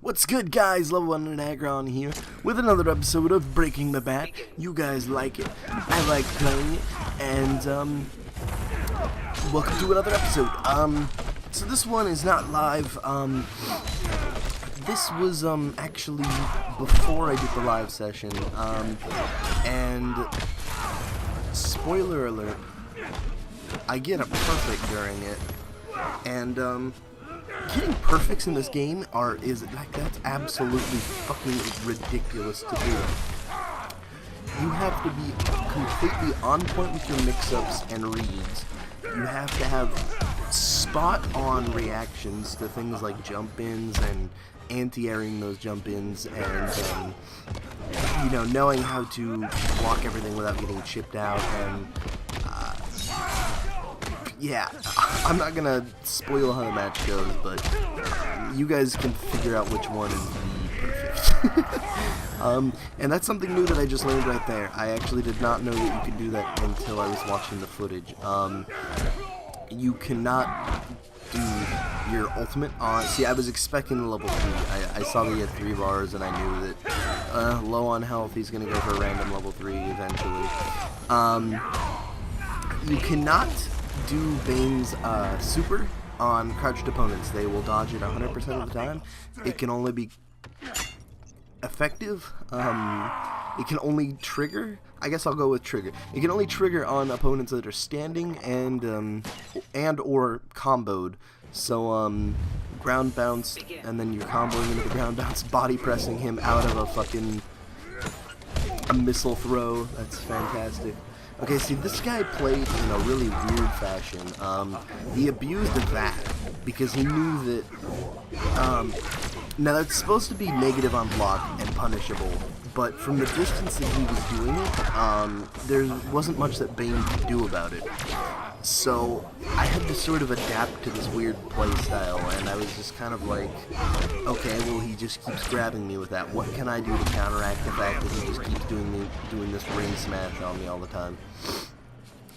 What's good, guys? Level 1 and Agron here with another episode of Breaking the Bat. You guys like it, I like playing it, and welcome to another episode. So this one is not live. This was actually before I did the live session. And spoiler alert, I get a perfect during it, and getting perfects in this game that's absolutely fucking ridiculous to do. You have to be completely on point with your mix-ups and reads. You have to have spot-on reactions to things like jump-ins and anti-airing those jump-ins, and knowing how to block everything without getting chipped out. And yeah, I'm not gonna spoil how the match goes, but you guys can figure out which one is the perfect. And that's something new that I just learned right there. I actually did not know that you could do that until I was watching the footage. You cannot do your ultimate on... See, I was expecting the level 3. I saw that he had 3 bars, and I knew that low on health, he's gonna go for a random level 3 eventually. You cannot do Bane's super on crouched opponents. They will dodge it 100% of the time. It can only be effective. It can only trigger. I guess I'll go with trigger. It can only trigger on opponents that are standing and or comboed. So ground bounce, and then you're comboing into the ground bounce, body pressing him out of a fucking missile throw. That's fantastic. Okay, see, this guy played in a really weird fashion. He abused that because he knew that, now that's supposed to be negative on block and punishable, but from the distance that he was doing it, there wasn't much that Bane could do about it. So I had to sort of adapt to this weird play style, and I was just kind of like, okay, well, he just keeps grabbing me with that. What can I do to counteract the fact that he just keeps doing this ring smash on me all the time?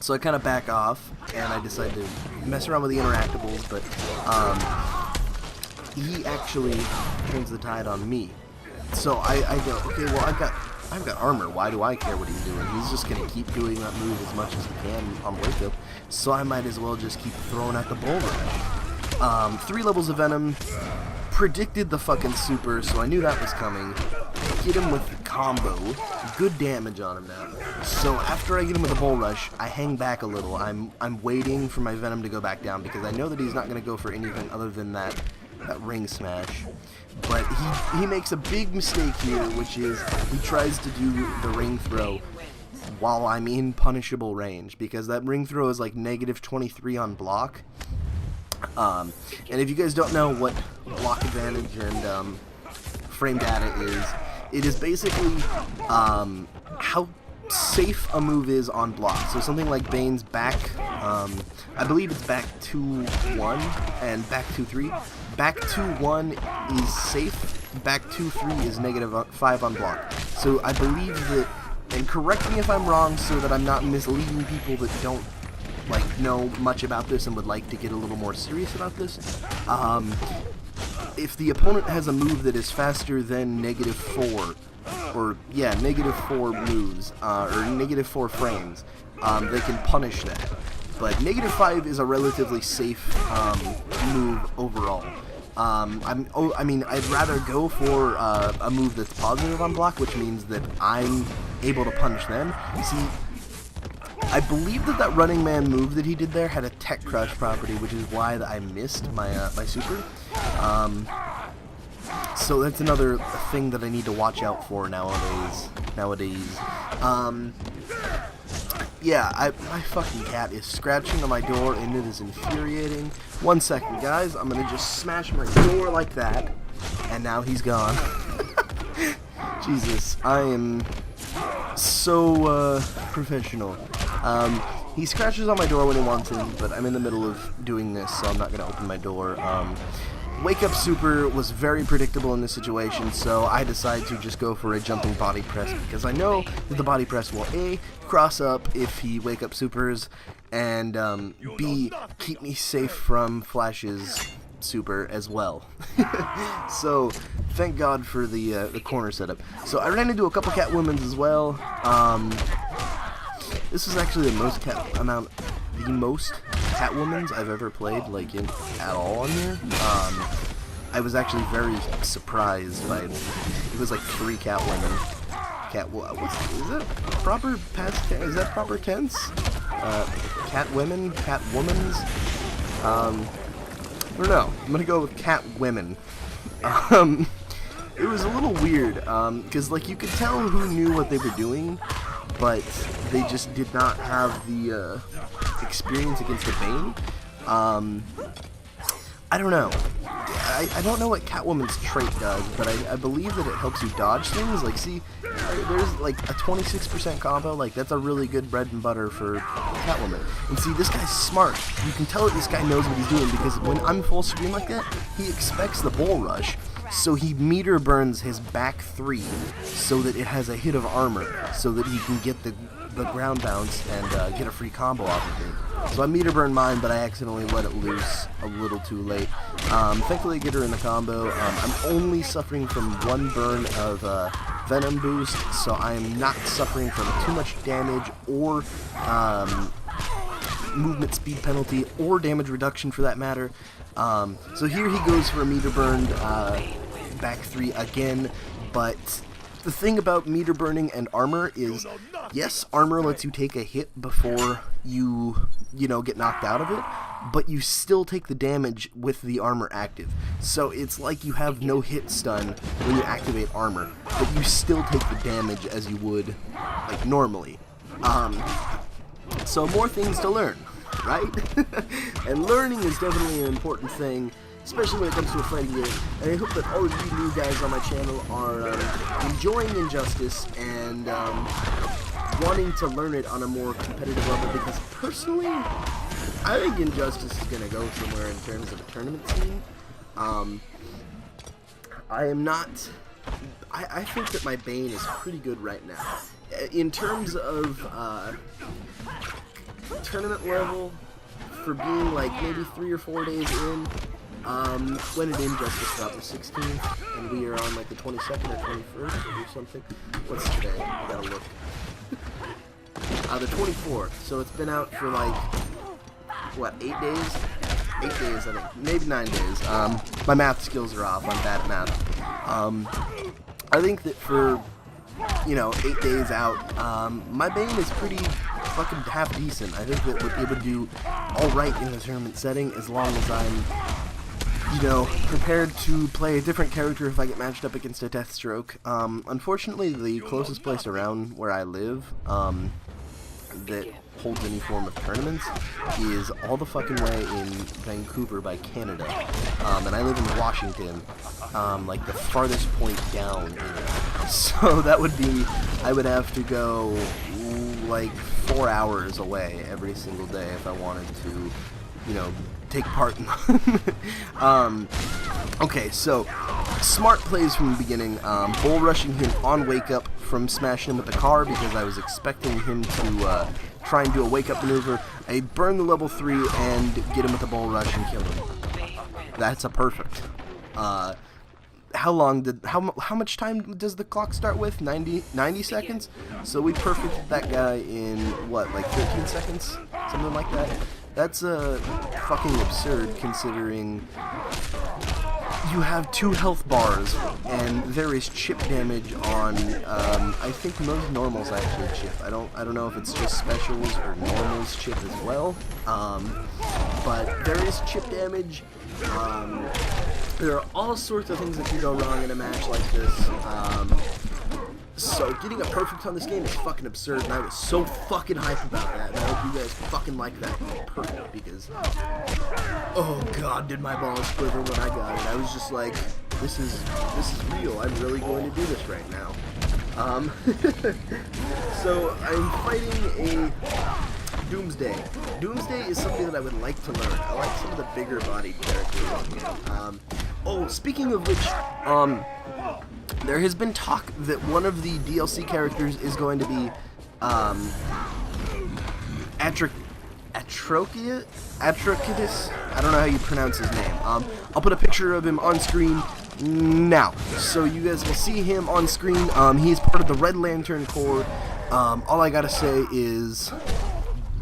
So I kind of back off, and I decided to mess around with the interactables, but he actually turns the tide on me. So I go, okay, well, I've got armor. Why do I care what he's doing? He's just going to keep doing that move as much as he can on wake up, so I might as well just keep throwing out the bull rush. 3 levels of Venom, predicted the fucking super, so I knew that was coming. Get him with the combo, good damage on him now. So after I get him with a bull rush, I hang back a little. I'm waiting for my Venom to go back down, because I know that he's not going to go for anything other than that ring smash. But he makes a big mistake here, which is he tries to do the ring throw while I'm in punishable range, because that ring throw is like negative 23 on block. And if you guys don't know what block advantage and frame data is, it is basically how safe a move is on block. So something like Bane's back, I believe it's back 2-1 and back 2-3. Back 2-1 is safe, back 2-3 is negative 5 on block. So I believe that, and correct me if I'm wrong so that I'm not misleading people that don't know much about this and would like to get a little more serious about this. If the opponent has a move that is faster than negative 4, or yeah, negative 4 moves, or negative 4 frames, they can punish that. But negative 5 is a relatively safe move overall. I mean, I'd rather go for a move that's positive on block, which means that I'm able to punish them. See, I believe that Running Man move that he did there had a Tech Crush property, which is why I missed my my super. So that's another thing that I need to watch out for nowadays. Yeah, my fucking cat is scratching on my door, and it is infuriating. 1 second, guys. I'm gonna just smash my door like that, and now he's gone. Jesus, I am so professional. He scratches on my door when he wants to, but I'm in the middle of doing this, so I'm not gonna open my door. Wake Up Super was very predictable in this situation, so I decided to just go for a jumping body press, because I know that the body press will A, cross up if he Wake Up Supers, and B, keep me safe from flashes super as well. So thank God for the corner setup. So I ran into a couple Catwomans as well. This is actually the most Catwomans I've ever played, like at all on here. I was actually very surprised by it. It was like 3 Catwomen. Is that proper past tense? Is that proper tense? Catwomen? Catwomans? I don't know. I'm gonna go with Catwomen. It was a little weird, because like you could tell who knew what they were doing, but they just did not have the experience against the Bane. I don't know. I don't know what Catwoman's trait does, but I believe that it helps you dodge things. Like, see, there's like a 26% combo. Like, that's a really good bread and butter for Catwoman. And see, this guy's smart. You can tell that this guy knows what he's doing, because when I'm full screen like that, he expects the bull rush. So he meter burns his back 3 so that it has a hit of armor, so that he can get the ground bounce and get a free combo off of me. So I meter burned mine, but I accidentally let it loose a little too late. Thankfully I get her in the combo. I'm only suffering from 1 burn of Venom boost, so I am not suffering from too much damage or movement speed penalty or damage reduction for that matter. So here he goes for a meter burned back 3 again, but the thing about meter burning and armor is, yes, armor lets you take a hit before you get knocked out of it, but you still take the damage with the armor active. So it's like you have no hit stun when you activate armor, but you still take the damage as you would like normally. So more things to learn, right? And learning is definitely an important thing, especially when it comes to a fighting game. And I hope that all of you new guys on my channel are enjoying Injustice and wanting to learn it on a more competitive level, because personally, I think Injustice is going to go somewhere in terms of a tournament scene. I think that my Bane is pretty good right now. In terms of tournament level, for being like maybe 3 or 4 days in, when did Injustice drop? The 16th, and we are on like the 22nd or 21st or something. What's today? I gotta look. The 24th. So it's been out for like, what, 8 days? 8 days, I think. Maybe 9 days. My math skills are off. I'm bad at math. I think that for, 8 days out, my Bane is pretty fucking half decent. I think that it would do alright in the tournament setting as long as I'm, prepared to play a different character if I get matched up against a Deathstroke. Unfortunately, the closest place around where I live, that holds any form of tournaments is all the fucking way in Vancouver by Canada. And I live in Washington, like the farthest point down. So that would be, I would have to go like 4 hours away every single day if I wanted to, take part in okay, so smart plays from the beginning. Bull rushing him on wake up from smashing him with the car because I was expecting him to try and do a wake up maneuver. I burn the level 3 and get him with the bull rush and kill him. That's a perfect. How much time does the clock start with? 90 seconds? So we perfected that guy in what, like 13 seconds? Something like that. That's fucking absurd considering you have 2 health bars and there is chip damage on I think most normals actually chip. I don't know if it's just specials or normals chip as well. But there is chip damage. There are all sorts of things that can go wrong in a match like this. So getting a perfect on this game is fucking absurd, and I was so fucking hyped about that, and I hope you guys fucking like that perfect, because, oh god, did my balls quiver when I got it. I was just like, this is real, I'm really going to do this right now. So I'm fighting a Doomsday. Doomsday is something that I would like to learn. I like some of the bigger bodied characters on here. Oh, speaking of which, there has been talk that one of the DLC characters is going to be Atrokitis. I don't know how you pronounce his name. I'll put a picture of him on screen now, so you guys will see him on screen. He's part of the Red Lantern Corps. All I gotta say is,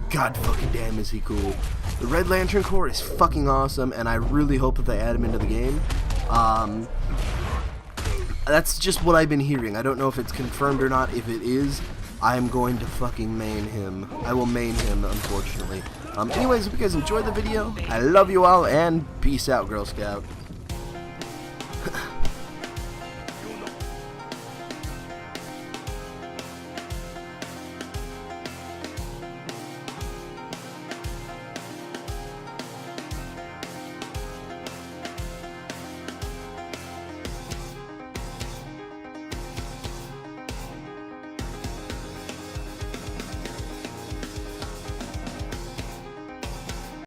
God fucking damn, is he cool. The Red Lantern Corps is fucking awesome, and I really hope that they add him into the game. That's just what I've been hearing. I don't know if it's confirmed or not. If it is, I'm going to fucking main him. I will main him, unfortunately. Anyways, if you guys enjoyed the video, I love you all, and peace out, Girl Scout.